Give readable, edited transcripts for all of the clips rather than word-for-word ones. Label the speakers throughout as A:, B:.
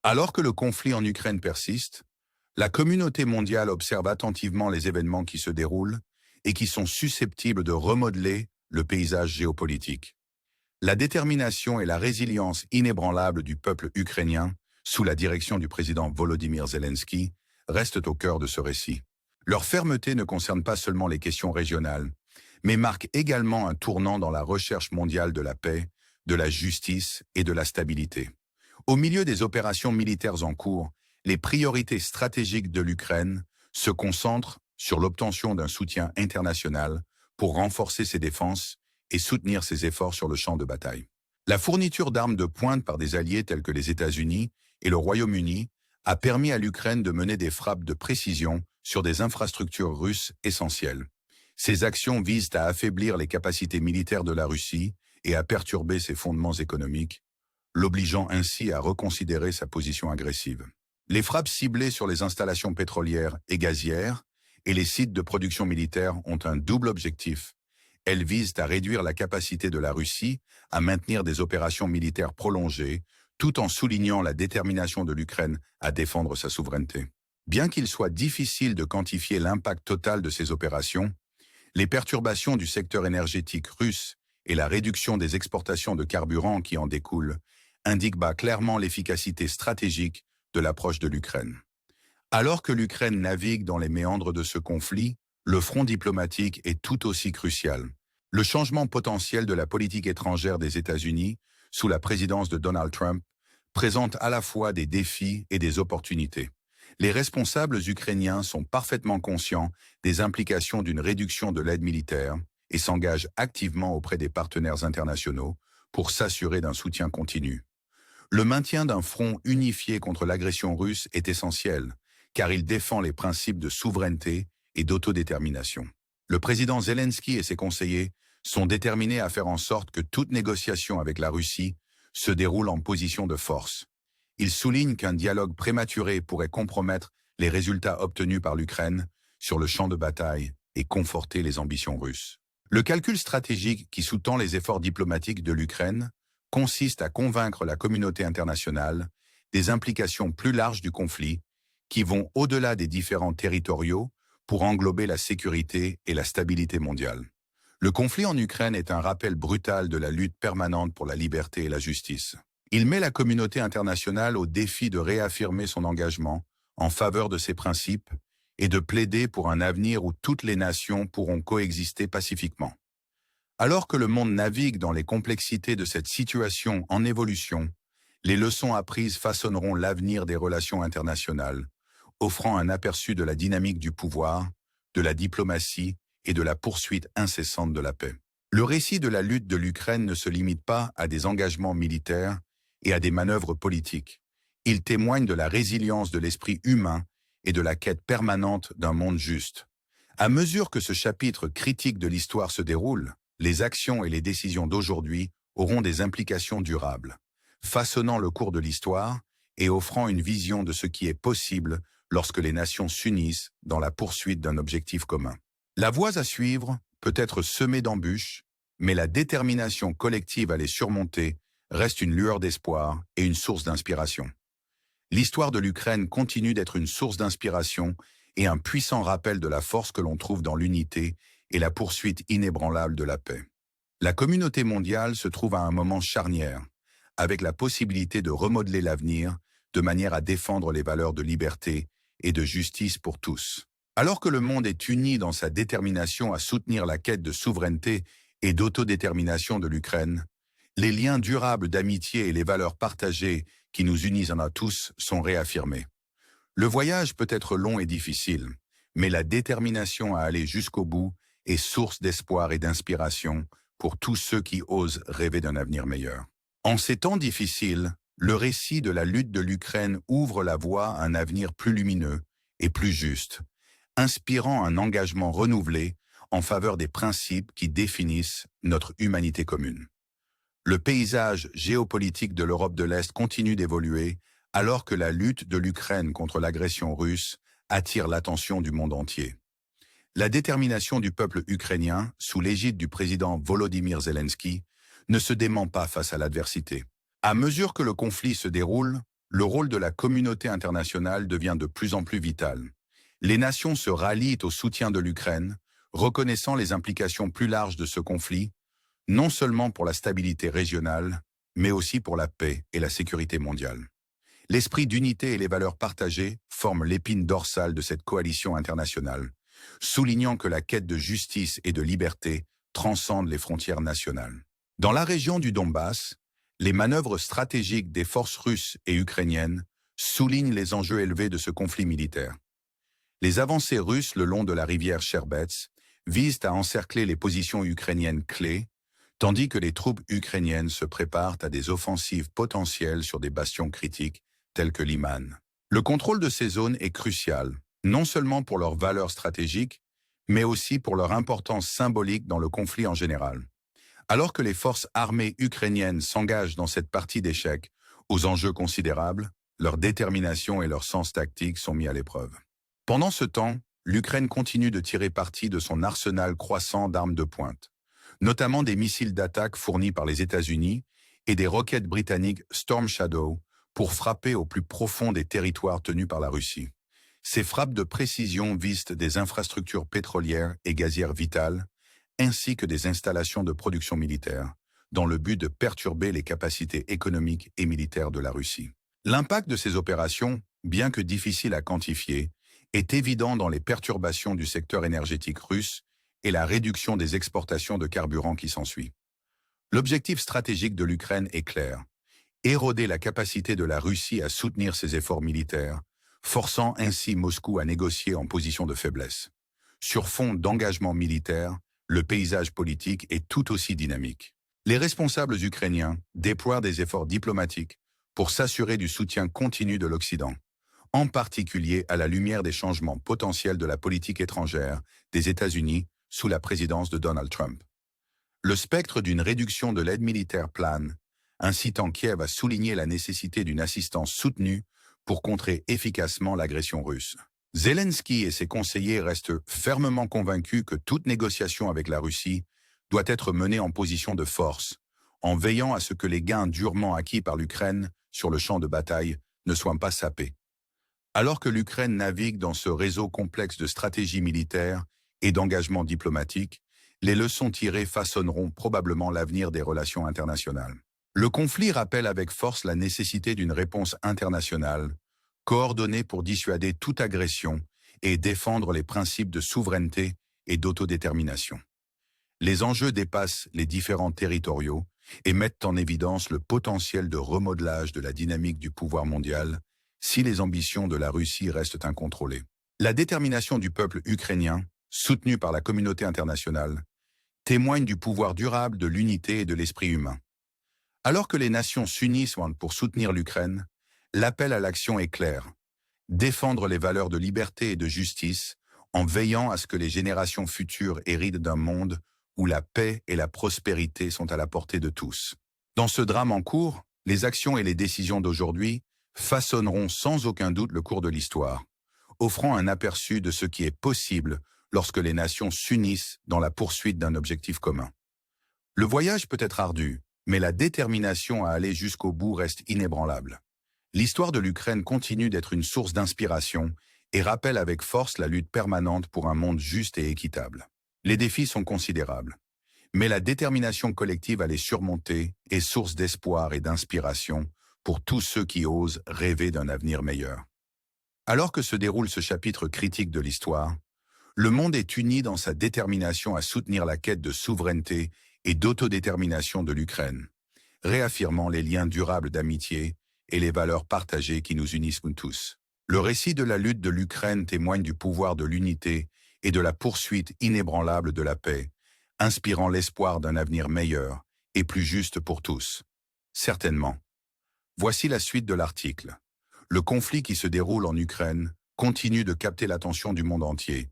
A: Alors que le conflit en Ukraine persiste, la communauté mondiale observe attentivement les événements qui se déroulent et qui sont susceptibles de remodeler le paysage géopolitique. La détermination et la résilience inébranlable du peuple ukrainien, sous la direction du président Volodymyr Zelensky, restent au cœur de ce récit. Leur fermeté ne concerne pas seulement les questions régionales, mais marque également un tournant dans la recherche mondiale de la paix, de la justice et de la stabilité. Au milieu des opérations militaires en cours, les priorités stratégiques de l'Ukraine se concentrent sur l'obtention d'un soutien international pour renforcer ses défenses et soutenir ses efforts sur le champ de bataille. La fourniture d'armes de pointe par des alliés tels que les États-Unis et le Royaume-Uni a permis à l'Ukraine de mener des frappes de précision sur des infrastructures russes essentielles. Ces actions visent à affaiblir les capacités militaires de la Russie et à perturber ses fondements économiques, l'obligeant ainsi à reconsidérer sa position agressive. Les frappes ciblées sur les installations pétrolières et gazières et les sites de production militaire ont un double objectif. Elles visent à réduire la capacité de la Russie à maintenir des opérations militaires prolongées, tout en soulignant la détermination de l'Ukraine à défendre sa souveraineté. Bien qu'il soit difficile de quantifier l'impact total de ces opérations, les perturbations du secteur énergétique russe et la réduction des exportations de carburant qui en découlent indiquent clairement l'efficacité stratégique de l'approche de l'Ukraine. Alors que l'Ukraine navigue dans les méandres de ce conflit, le front diplomatique est tout aussi crucial. Le changement potentiel de la politique étrangère des États-Unis, sous la présidence de Donald Trump, présente à la fois des défis et des opportunités. Les responsables ukrainiens sont parfaitement conscients des implications d'une réduction de l'aide militaire et s'engagent activement auprès des partenaires internationaux pour s'assurer d'un soutien continu. Le maintien d'un front unifié contre l'agression russe est essentiel, car il défend les principes de souveraineté et d'autodétermination. Le président Zelensky et ses conseillers sont déterminés à faire en sorte que toute négociation avec la Russie se déroule en position de force. Ils soulignent qu'un dialogue prématuré pourrait compromettre les résultats obtenus par l'Ukraine sur le champ de bataille et conforter les ambitions russes. Le calcul stratégique qui sous-tend les efforts diplomatiques de l'Ukraine consiste à convaincre la communauté internationale des implications plus larges du conflit qui vont au-delà des différends territoriaux pour englober la sécurité et la stabilité mondiale. Le conflit en Ukraine est un rappel brutal de la lutte permanente pour la liberté et la justice. Il met la communauté internationale au défi de réaffirmer son engagement en faveur de ses principes et de plaider pour un avenir où toutes les nations pourront coexister pacifiquement. Alors que le monde navigue dans les complexités de cette situation en évolution, les leçons apprises façonneront l'avenir des relations internationales, offrant un aperçu de la dynamique du pouvoir, de la diplomatie et de la poursuite incessante de la paix. Le récit de la lutte de l'Ukraine ne se limite pas à des engagements militaires et à des manœuvres politiques. Il témoigne de la résilience de l'esprit humain et de la quête permanente d'un monde juste. À mesure que ce chapitre critique de l'histoire se déroule, les actions et les décisions d'aujourd'hui auront des implications durables, façonnant le cours de l'histoire et offrant une vision de ce qui est possible lorsque les nations s'unissent dans la poursuite d'un objectif commun. La voie à suivre peut être semée d'embûches, mais la détermination collective à les surmonter reste une lueur d'espoir et une source d'inspiration. L'histoire de l'Ukraine continue d'être une source d'inspiration et un puissant rappel de la force que l'on trouve dans l'unité et la poursuite inébranlable de la paix. La communauté mondiale se trouve à un moment charnière, avec la possibilité de remodeler l'avenir de manière à défendre les valeurs de liberté et de justice pour tous. Alors que le monde est uni dans sa détermination à soutenir la quête de souveraineté et d'autodétermination de l'Ukraine, les liens durables d'amitié et les valeurs partagées qui nous unissent à tous sont réaffirmés. Le voyage peut être long et difficile, mais la détermination à aller jusqu'au bout est source d'espoir et d'inspiration pour tous ceux qui osent rêver d'un avenir meilleur. En ces temps difficiles, le récit de la lutte de l'Ukraine ouvre la voie à un avenir plus lumineux et plus juste, inspirant un engagement renouvelé en faveur des principes qui définissent notre humanité commune. Le paysage géopolitique de l'Europe de l'Est continue d'évoluer alors que la lutte de l'Ukraine contre l'agression russe attire l'attention du monde entier. La détermination du peuple ukrainien, sous l'égide du président Volodymyr Zelensky, ne se dément pas face à l'adversité. À mesure que le conflit se déroule, le rôle de la communauté internationale devient de plus en plus vital. Les nations se rallient au soutien de l'Ukraine, reconnaissant les implications plus larges de ce conflit, non seulement pour la stabilité régionale, mais aussi pour la paix et la sécurité mondiale. L'esprit d'unité et les valeurs partagées forment l'épine dorsale de cette coalition internationale, soulignant que la quête de justice et de liberté transcende les frontières nationales. Dans la région du Donbass, les manœuvres stratégiques des forces russes et ukrainiennes soulignent les enjeux élevés de ce conflit militaire. Les avancées russes le long de la rivière Sherbets visent à encercler les positions ukrainiennes clés, tandis que les troupes ukrainiennes se préparent à des offensives potentielles sur des bastions critiques tels que Liman. Le contrôle de ces zones est crucial, non seulement pour leur valeur stratégique, mais aussi pour leur importance symbolique dans le conflit en général. Alors que les forces armées ukrainiennes s'engagent dans cette partie d'échecs aux enjeux considérables, leur détermination et leur sens tactique sont mis à l'épreuve. Pendant ce temps, l'Ukraine continue de tirer parti de son arsenal croissant d'armes de pointe, notamment des missiles d'attaque fournis par les États-Unis et des roquettes britanniques Storm Shadow pour frapper au plus profond des territoires tenus par la Russie. Ces frappes de précision visent des infrastructures pétrolières et gazières vitales, ainsi que des installations de production militaire, dans le but de perturber les capacités économiques et militaires de la Russie. L'impact de ces opérations, bien que difficile à quantifier, est évident dans les perturbations du secteur énergétique russe et la réduction des exportations de carburant qui s'ensuit. L'objectif stratégique de l'Ukraine est clair: éroder la capacité de la Russie à soutenir ses efforts militaires, forçant ainsi Moscou à négocier en position de faiblesse. Sur fond d'engagement militaire, le paysage politique est tout aussi dynamique. Les responsables ukrainiens déploient des efforts diplomatiques pour s'assurer du soutien continu de l'Occident, en particulier à la lumière des changements potentiels de la politique étrangère des États-Unis sous la présidence de Donald Trump. Le spectre d'une réduction de l'aide militaire plane, incitant Kiev à souligner la nécessité d'une assistance soutenue pour contrer efficacement l'agression russe. Zelensky et ses conseillers restent fermement convaincus que toute négociation avec la Russie doit être menée en position de force, en veillant à ce que les gains durement acquis par l'Ukraine sur le champ de bataille ne soient pas sapés. Alors que l'Ukraine navigue dans ce réseau complexe de stratégie militaire et d'engagement diplomatique, les leçons tirées façonneront probablement l'avenir des relations internationales. Le conflit rappelle avec force la nécessité d'une réponse internationale, coordonnée pour dissuader toute agression et défendre les principes de souveraineté et d'autodétermination. Les enjeux dépassent les différends territoriaux et mettent en évidence le potentiel de remodelage de la dynamique du pouvoir mondial si les ambitions de la Russie restent incontrôlées. La détermination du peuple ukrainien, soutenue par la communauté internationale, témoigne du pouvoir durable de l'unité et de l'esprit humain. Alors que les nations s'unissent pour soutenir l'Ukraine, l'appel à l'action est clair: défendre les valeurs de liberté et de justice en veillant à ce que les générations futures héritent d'un monde où la paix et la prospérité sont à la portée de tous. Dans ce drame en cours, les actions et les décisions d'aujourd'hui façonneront sans aucun doute le cours de l'histoire, offrant un aperçu de ce qui est possible lorsque les nations s'unissent dans la poursuite d'un objectif commun. Le voyage peut être ardu, mais la détermination à aller jusqu'au bout reste inébranlable. L'histoire de l'Ukraine continue d'être une source d'inspiration et rappelle avec force la lutte permanente pour un monde juste et équitable. Les défis sont considérables, mais la détermination collective à les surmonter est source d'espoir et d'inspiration pour tous ceux qui osent rêver d'un avenir meilleur. Alors que se déroule ce chapitre critique de l'histoire, le monde est uni dans sa détermination à soutenir la quête de souveraineté et d'autodétermination de l'Ukraine, réaffirmant les liens durables d'amitié et les valeurs partagées qui nous unissent tous. Le récit de la lutte de l'Ukraine témoigne du pouvoir de l'unité et de la poursuite inébranlable de la paix, inspirant l'espoir d'un avenir meilleur et plus juste pour tous. Certainement. Voici la suite de l'article. Le conflit qui se déroule en Ukraine continue de capter l'attention du monde entier,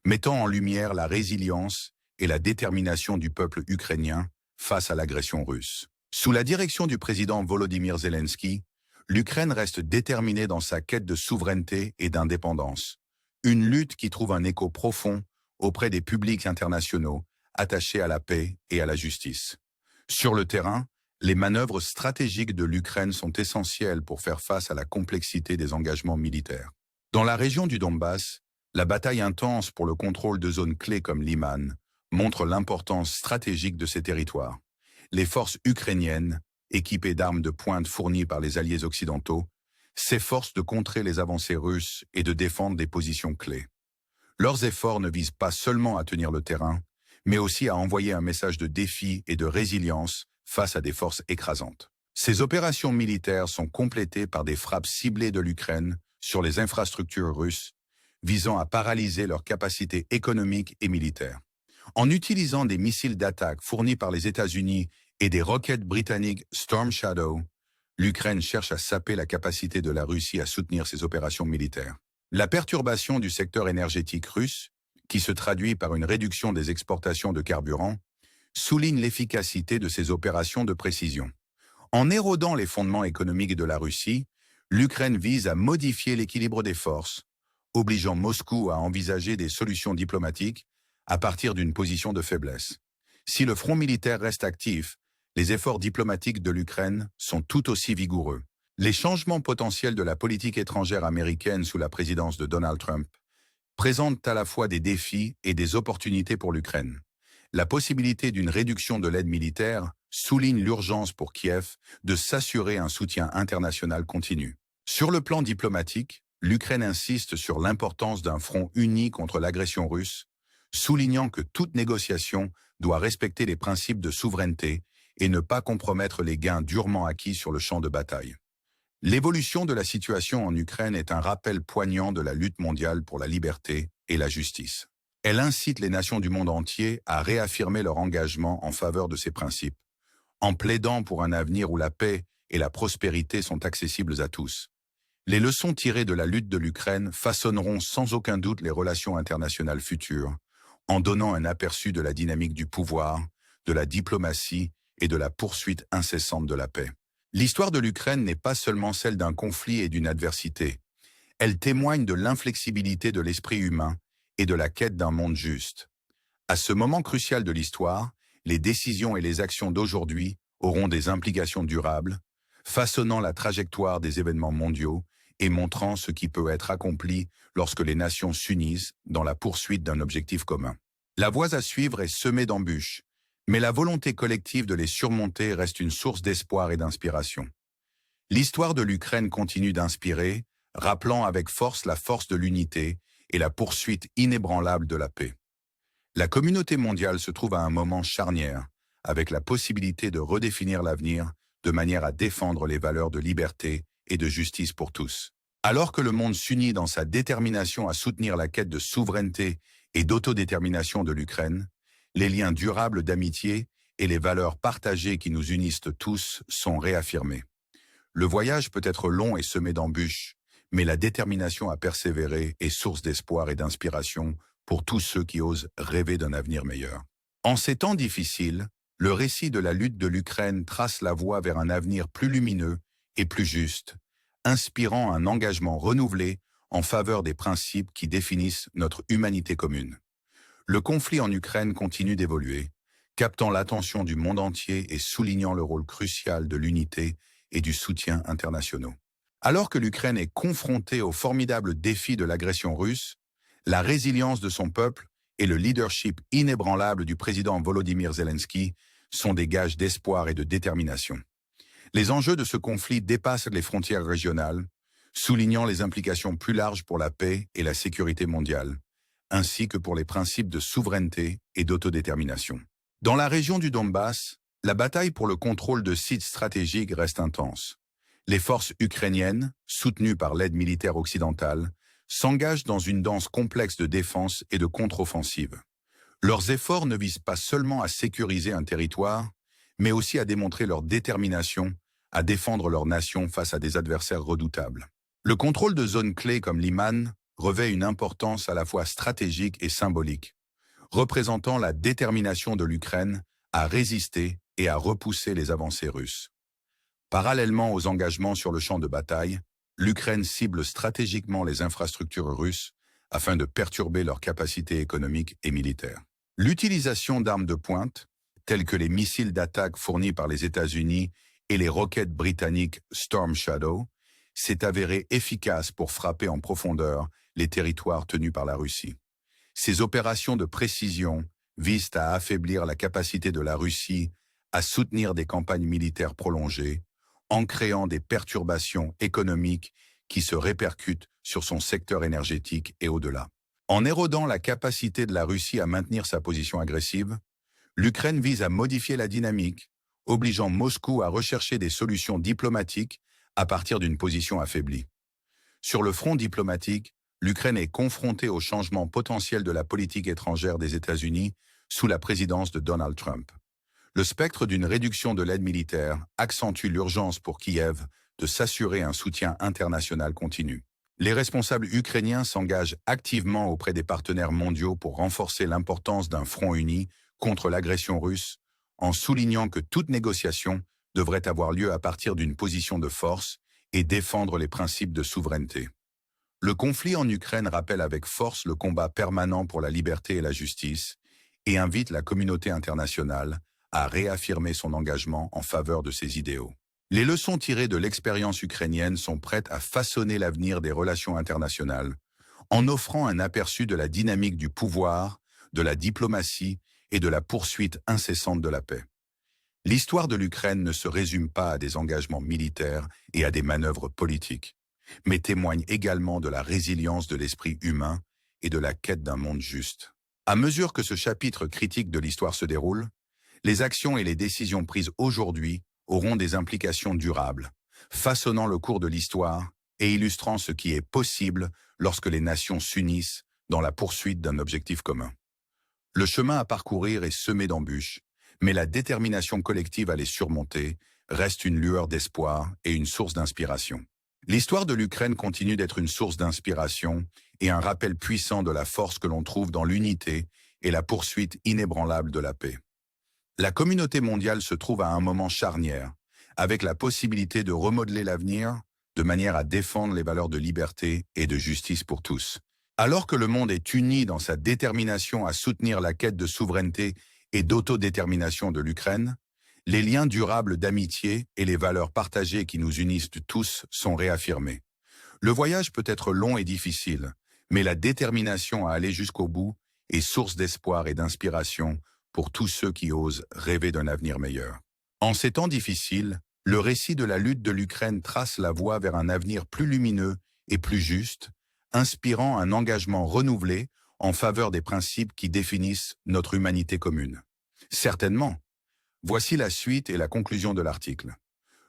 A: mettant en lumière la résilience et la détermination du peuple ukrainien face à l'agression russe. Sous la direction du président Volodymyr Zelensky, l'Ukraine reste déterminée dans sa quête de souveraineté et d'indépendance, une lutte qui trouve un écho profond auprès des publics internationaux attachés à la paix et à la justice. Sur le terrain, Les manœuvres stratégiques de l'Ukraine sont essentielles pour faire face à la complexité des engagements militaires. Dans la région du Donbass, la bataille intense pour le contrôle de zones clés comme Liman montre l'importance stratégique de ces territoires. Les forces ukrainiennes, équipées d'armes de pointe fournies par les alliés occidentaux, s'efforcent de contrer les avancées russes et de défendre des positions clés. Leurs efforts ne visent pas seulement à tenir le terrain, mais aussi à envoyer un message de défi et de résilience face à des forces écrasantes. Ces opérations militaires sont complétées par des frappes ciblées de l'Ukraine sur les infrastructures russes, visant à paralyser leurs capacités économiques et militaires. En utilisant des missiles d'attaque fournis par les États-Unis et des roquettes britanniques Storm Shadow, l'Ukraine cherche à saper la capacité de la Russie à soutenir ses opérations militaires. La perturbation du secteur énergétique russe, qui se traduit par une réduction des exportations de carburant, souligne l'efficacité de ces opérations de précision. En érodant les fondements économiques de la Russie, l'Ukraine vise à modifier l'équilibre des forces, obligeant Moscou à envisager des solutions diplomatiques à partir d'une position de faiblesse. Si le front militaire reste actif, les efforts diplomatiques de l'Ukraine sont tout aussi vigoureux. Les changements potentiels de la politique étrangère américaine sous la présidence de Donald Trump présentent à la fois des défis et des opportunités pour l'Ukraine. La possibilité d'une réduction de l'aide militaire souligne l'urgence pour Kiev de s'assurer un soutien international continu. Sur le plan diplomatique, l'Ukraine insiste sur l'importance d'un front uni contre l'agression russe, soulignant que toute négociation doit respecter les principes de souveraineté et ne pas compromettre les gains durement acquis sur le champ de bataille. L'évolution de la situation en Ukraine est un rappel poignant de la lutte mondiale pour la liberté et la justice. Elle incite les nations du monde entier à réaffirmer leur engagement en faveur de ces principes, en plaidant pour un avenir où la paix et la prospérité sont accessibles à tous. Les leçons tirées de la lutte de l'Ukraine façonneront sans aucun doute les relations internationales futures, en donnant un aperçu de la dynamique du pouvoir, de la diplomatie et de la poursuite incessante de la paix. L'histoire de l'Ukraine n'est pas seulement celle d'un conflit et d'une adversité. Elle témoigne de l'inflexibilité de l'esprit humain et de la quête d'un monde juste. À ce moment crucial de l'histoire, les décisions et les actions d'aujourd'hui auront des implications durables, façonnant la trajectoire des événements mondiaux et montrant ce qui peut être accompli lorsque les nations s'unissent dans la poursuite d'un objectif commun. La voie à suivre est semée d'embûches, mais la volonté collective de les surmonter reste une source d'espoir et d'inspiration. L'histoire de l'Ukraine continue d'inspirer, rappelant avec force la force de l'unité et la poursuite inébranlable de la paix. La communauté mondiale se trouve à un moment charnière, avec la possibilité de redéfinir l'avenir de manière à défendre les valeurs de liberté et de justice pour tous. Alors que le monde s'unit dans sa détermination à soutenir la quête de souveraineté et d'autodétermination de l'Ukraine, les liens durables d'amitié et les valeurs partagées qui nous unissent tous sont réaffirmés. Le voyage peut être long et semé d'embûches, mais la détermination à persévérer est source d'espoir et d'inspiration pour tous ceux qui osent rêver d'un avenir meilleur. En ces temps difficiles, le récit de la lutte de l'Ukraine trace la voie vers un avenir plus lumineux et plus juste, inspirant un engagement renouvelé en faveur des principes qui définissent notre humanité commune. Le conflit en Ukraine continue d'évoluer, captant l'attention du monde entier et soulignant le rôle crucial de l'unité et du soutien internationaux. Alors que l'Ukraine est confrontée au formidable défi de l'agression russe, la résilience de son peuple et le leadership inébranlable du président Volodymyr Zelensky sont des gages d'espoir et de détermination. Les enjeux de ce conflit dépassent les frontières régionales, soulignant les implications plus larges pour la paix et la sécurité mondiale, ainsi que pour les principes de souveraineté et d'autodétermination. Dans la région du Donbass, la bataille pour le contrôle de sites stratégiques reste intense. Les forces ukrainiennes, soutenues par l'aide militaire occidentale, s'engagent dans une danse complexe de défense et de contre-offensive. Leurs efforts ne visent pas seulement à sécuriser un territoire, mais aussi à démontrer leur détermination à défendre leur nation face à des adversaires redoutables. Le contrôle de zones clés comme Liman revêt une importance à la fois stratégique et symbolique, représentant la détermination de l'Ukraine à résister et à repousser les avancées russes. Parallèlement aux engagements sur le champ de bataille, l'Ukraine cible stratégiquement les infrastructures russes afin de perturber leurs capacités économiques et militaires. L'utilisation d'armes de pointe, tels que les missiles d'attaque fournis par les États-Unis et les roquettes britanniques Storm Shadow, s'est avéré efficace pour frapper en profondeur les territoires tenus par la Russie. Ces opérations de précision visent à affaiblir la capacité de la Russie à soutenir des campagnes militaires prolongées, en créant des perturbations économiques qui se répercutent sur son secteur énergétique et au-delà. En érodant la capacité de la Russie à maintenir sa position agressive, l'Ukraine vise à modifier la dynamique, obligeant Moscou à rechercher des solutions diplomatiques à partir d'une position affaiblie. Sur le front diplomatique, l'Ukraine est confrontée au changement potentiel de la politique étrangère des États-Unis sous la présidence de Donald Trump. Le spectre d'une réduction de l'aide militaire accentue l'urgence pour Kiev de s'assurer un soutien international continu. Les responsables ukrainiens s'engagent activement auprès des partenaires mondiaux pour renforcer l'importance d'un front uni contre l'agression russe, en soulignant que toute négociation devrait avoir lieu à partir d'une position de force et défendre les principes de souveraineté. Le conflit en Ukraine rappelle avec force le combat permanent pour la liberté et la justice et invite la communauté internationale à réaffirmer son engagement en faveur de ces idéaux. Les leçons tirées de l'expérience ukrainienne sont prêtes à façonner l'avenir des relations internationales en offrant un aperçu de la dynamique du pouvoir, de la diplomatie et de la poursuite incessante de la paix. L'histoire de l'Ukraine ne se résume pas à des engagements militaires et à des manœuvres politiques, mais témoigne également de la résilience de l'esprit humain et de la quête d'un monde juste. À mesure que ce chapitre critique de l'histoire se déroule, les actions et les décisions prises aujourd'hui auront des implications durables, façonnant le cours de l'histoire et illustrant ce qui est possible lorsque les nations s'unissent dans la poursuite d'un objectif commun. Le chemin à parcourir est semé d'embûches, mais la détermination collective à les surmonter reste une lueur d'espoir et une source d'inspiration. L'histoire de l'Ukraine continue d'être une source d'inspiration et un rappel puissant de la force que l'on trouve dans l'unité et la poursuite inébranlable de la paix. La communauté mondiale se trouve à un moment charnière, avec la possibilité de remodeler l'avenir de manière à défendre les valeurs de liberté et de justice pour tous. Alors que le monde est uni dans sa détermination à soutenir la quête de souveraineté et d'autodétermination de l'Ukraine, les liens durables d'amitié et les valeurs partagées qui nous unissent tous sont réaffirmés. Le voyage peut être long et difficile, mais la détermination à aller jusqu'au bout est source d'espoir et d'inspiration pour tous ceux qui osent rêver d'un avenir meilleur. En ces temps difficiles, le récit de la lutte de l'Ukraine trace la voie vers un avenir plus lumineux et plus juste, inspirant un engagement renouvelé en faveur des principes qui définissent notre humanité commune. Certainement. Voici la suite et la conclusion de l'article.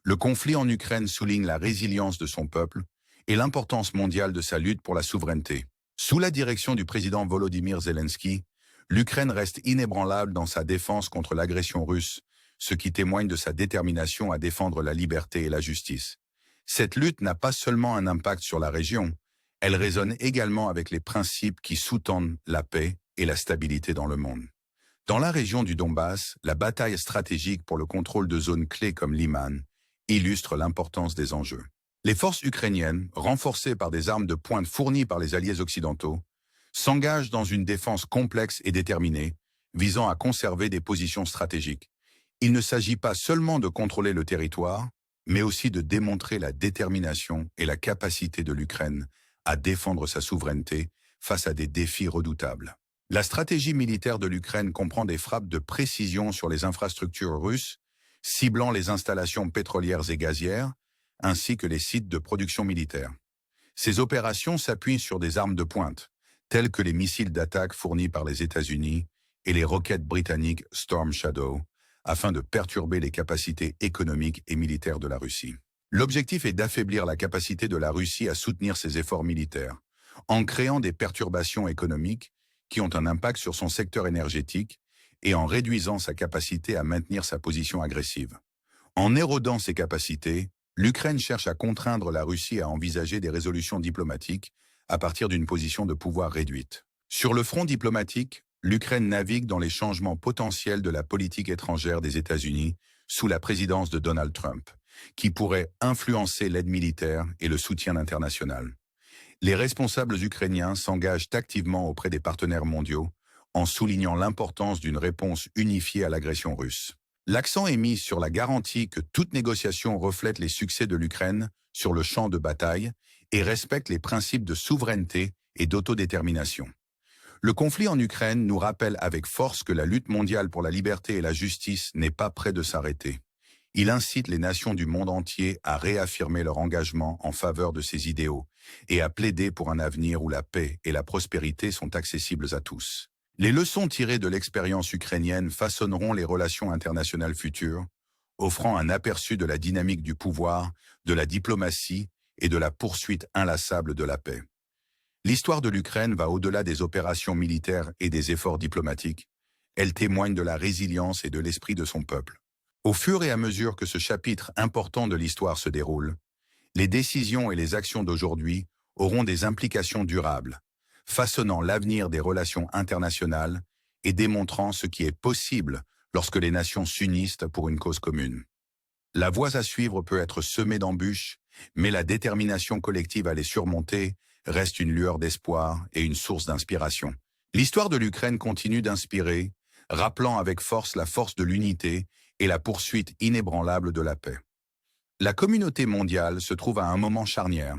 A: Le conflit en Ukraine souligne la résilience de son peuple et l'importance mondiale de sa lutte pour la souveraineté. Sous la direction du président Volodymyr Zelensky, l'Ukraine reste inébranlable dans sa défense contre l'agression russe, ce qui témoigne de sa détermination à défendre la liberté et la justice. Cette lutte n'a pas seulement un impact sur la région, elle résonne également avec les principes qui sous-tendent la paix et la stabilité dans le monde. Dans la région du Donbass, la bataille stratégique pour le contrôle de zones clés comme Liman illustre l'importance des enjeux. Les forces ukrainiennes, renforcées par des armes de pointe fournies par les alliés occidentaux, s'engagent dans une défense complexe et déterminée, visant à conserver des positions stratégiques. Il ne s'agit pas seulement de contrôler le territoire, mais aussi de démontrer la détermination et la capacité de l'Ukraine à défendre sa souveraineté face à des défis redoutables. La stratégie militaire de l'Ukraine comprend des frappes de précision sur les infrastructures russes, ciblant les installations pétrolières et gazières, ainsi que les sites de production militaire. Ces opérations s'appuient sur des armes de pointe, tels que les missiles d'attaque fournis par les États-Unis et les roquettes britanniques Storm Shadow, afin de perturber les capacités économiques et militaires de la Russie. L'objectif est d'affaiblir la capacité de la Russie à soutenir ses efforts militaires, en créant des perturbations économiques qui ont un impact sur son secteur énergétique et en réduisant sa capacité à maintenir sa position agressive. En érodant ses capacités, l'Ukraine cherche à contraindre la Russie à envisager des résolutions diplomatiques à partir d'une position de pouvoir réduite. Sur le front diplomatique, l'Ukraine navigue dans les changements potentiels de la politique étrangère des États-Unis sous la présidence de Donald Trump, qui pourraient influencer l'aide militaire et le soutien international. Les responsables ukrainiens s'engagent activement auprès des partenaires mondiaux en soulignant l'importance d'une réponse unifiée à l'agression russe. L'accent est mis sur la garantie que toute négociation reflète les succès de l'Ukraine sur le champ de bataille et respecte les principes de souveraineté et d'autodétermination. Le conflit en Ukraine nous rappelle avec force que la lutte mondiale pour la liberté et la justice n'est pas près de s'arrêter. Il incite les nations du monde entier à réaffirmer leur engagement en faveur de ces idéaux et à plaider pour un avenir où la paix et la prospérité sont accessibles à tous. Les leçons tirées de l'expérience ukrainienne façonneront les relations internationales futures, offrant un aperçu de la dynamique du pouvoir, de la diplomatie et de la poursuite inlassable de la paix. L'histoire de l'Ukraine va au-delà des opérations militaires et des efforts diplomatiques. Elle témoigne de la résilience et de l'esprit de son peuple. Au fur et à mesure que ce chapitre important de l'histoire se déroule, les décisions et les actions d'aujourd'hui auront des implications durables, façonnant l'avenir des relations internationales et démontrant ce qui est possible lorsque les nations s'unissent pour une cause commune. La voie à suivre peut être semée d'embûches, mais la détermination collective à les surmonter reste une lueur d'espoir et une source d'inspiration. L'histoire de l'Ukraine continue d'inspirer, rappelant avec force la force de l'unité et la poursuite inébranlable de la paix. La communauté mondiale se trouve à un moment charnière,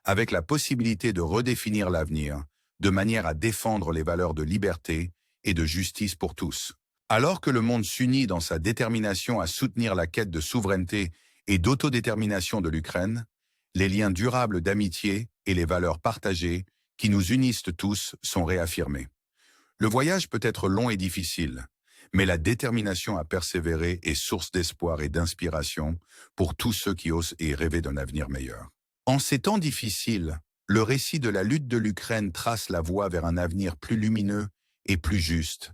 A: avec la possibilité de redéfinir l'avenir, de manière à défendre les valeurs de liberté et de justice pour tous. Alors que le monde s'unit dans sa détermination à soutenir la quête de souveraineté et d'autodétermination de l'Ukraine, les liens durables d'amitié et les valeurs partagées qui nous unissent tous sont réaffirmés. Le voyage peut être long et difficile, mais la détermination à persévérer est source d'espoir et d'inspiration pour tous ceux qui osent et rêver d'un avenir meilleur. En ces temps difficiles, le récit de la lutte de l'Ukraine trace la voie vers un avenir plus lumineux et plus juste,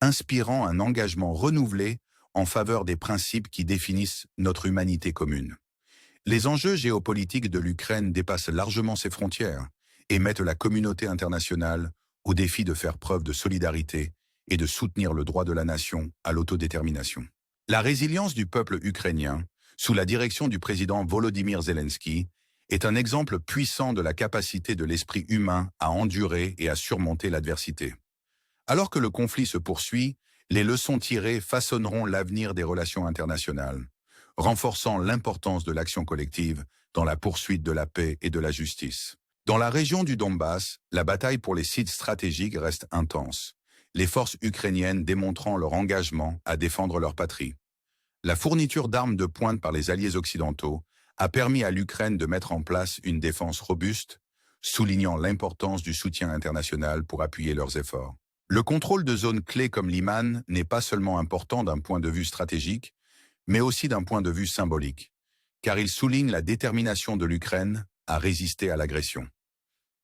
A: inspirant un engagement renouvelé en faveur des principes qui définissent notre humanité commune. Les enjeux géopolitiques de l'Ukraine dépassent largement ses frontières et mettent la communauté internationale au défi de faire preuve de solidarité et de soutenir le droit de la nation à l'autodétermination. La résilience du peuple ukrainien, sous la direction du président Volodymyr Zelensky, est un exemple puissant de la capacité de l'esprit humain à endurer et à surmonter l'adversité. Alors que le conflit se poursuit, les leçons tirées façonneront l'avenir des relations internationales, renforçant l'importance de l'action collective dans la poursuite de la paix et de la justice. Dans la région du Donbass, la bataille pour les sites stratégiques reste intense, les forces ukrainiennes démontrant leur engagement à défendre leur patrie. La fourniture d'armes de pointe par les alliés occidentaux a permis à l'Ukraine de mettre en place une défense robuste, soulignant l'importance du soutien international pour appuyer leurs efforts. Le contrôle de zones clés comme Liman n'est pas seulement important d'un point de vue stratégique, mais aussi d'un point de vue symbolique, car il souligne la détermination de l'Ukraine à résister à l'agression.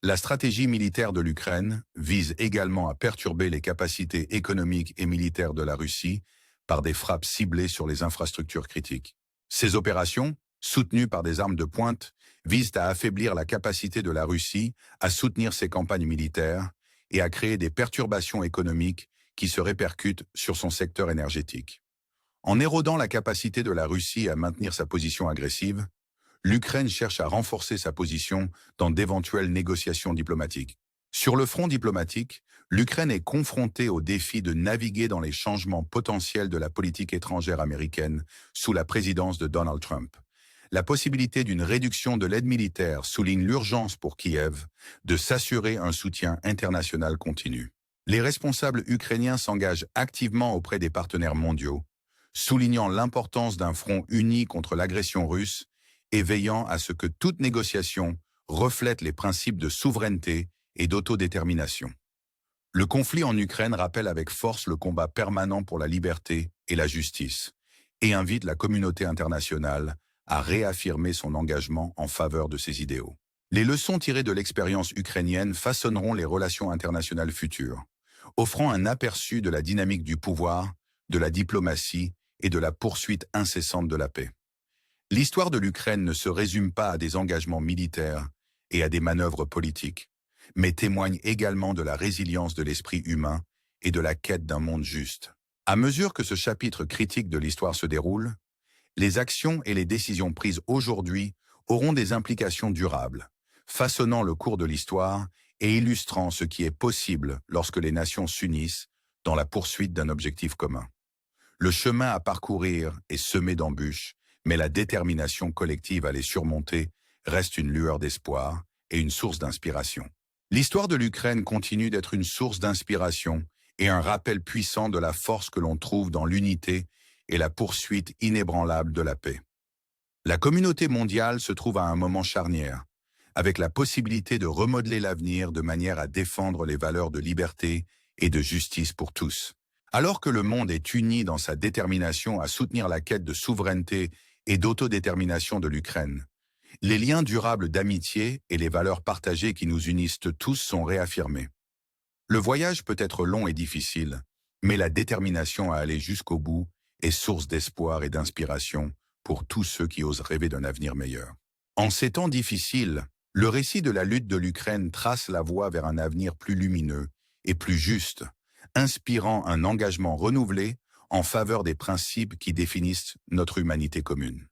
A: La stratégie militaire de l'Ukraine vise également à perturber les capacités économiques et militaires de la Russie par des frappes ciblées sur les infrastructures critiques. Ces opérations, soutenues par des armes de pointe, visent à affaiblir la capacité de la Russie à soutenir ses campagnes militaires et à créer des perturbations économiques qui se répercutent sur son secteur énergétique. En érodant la capacité de la Russie à maintenir sa position agressive, l'Ukraine cherche à renforcer sa position dans d'éventuelles négociations diplomatiques. Sur le front diplomatique, l'Ukraine est confrontée au défi de naviguer dans les changements potentiels de la politique étrangère américaine sous la présidence de Donald Trump. La possibilité d'une réduction de l'aide militaire souligne l'urgence pour Kiev de s'assurer un soutien international continu. Les responsables ukrainiens s'engagent activement auprès des partenaires mondiaux, soulignant l'importance d'un front uni contre l'agression russe et veillant à ce que toute négociation reflète les principes de souveraineté et d'autodétermination. Le conflit en Ukraine rappelle avec force le combat permanent pour la liberté et la justice et invite la communauté internationale à réaffirmer son engagement en faveur de ces idéaux. Les leçons tirées de l'expérience ukrainienne façonneront les relations internationales futures, offrant un aperçu de la dynamique du pouvoir, de la diplomatie et de la poursuite incessante de la paix. L'histoire de l'Ukraine ne se résume pas à des engagements militaires et à des manœuvres politiques, mais témoigne également de la résilience de l'esprit humain et de la quête d'un monde juste. À mesure que ce chapitre critique de l'histoire se déroule, les actions et les décisions prises aujourd'hui auront des implications durables, façonnant le cours de l'histoire et illustrant ce qui est possible lorsque les nations s'unissent dans la poursuite d'un objectif commun. Le chemin à parcourir est semé d'embûches, mais la détermination collective à les surmonter reste une lueur d'espoir et une source d'inspiration. L'histoire de l'Ukraine continue d'être une source d'inspiration et un rappel puissant de la force que l'on trouve dans l'unité et la poursuite inébranlable de la paix. La communauté mondiale se trouve à un moment charnière, avec la possibilité de remodeler l'avenir de manière à défendre les valeurs de liberté et de justice pour tous. Alors que le monde est uni dans sa détermination à soutenir la quête de souveraineté et d'autodétermination de l'Ukraine, les liens durables d'amitié et les valeurs partagées qui nous unissent tous sont réaffirmés. Le voyage peut être long et difficile, mais la détermination à aller jusqu'au bout est source d'espoir et d'inspiration pour tous ceux qui osent rêver d'un avenir meilleur. En ces temps difficiles, le récit de la lutte de l'Ukraine trace la voie vers un avenir plus lumineux et plus juste, inspirant un engagement renouvelé en faveur des principes qui définissent notre humanité commune.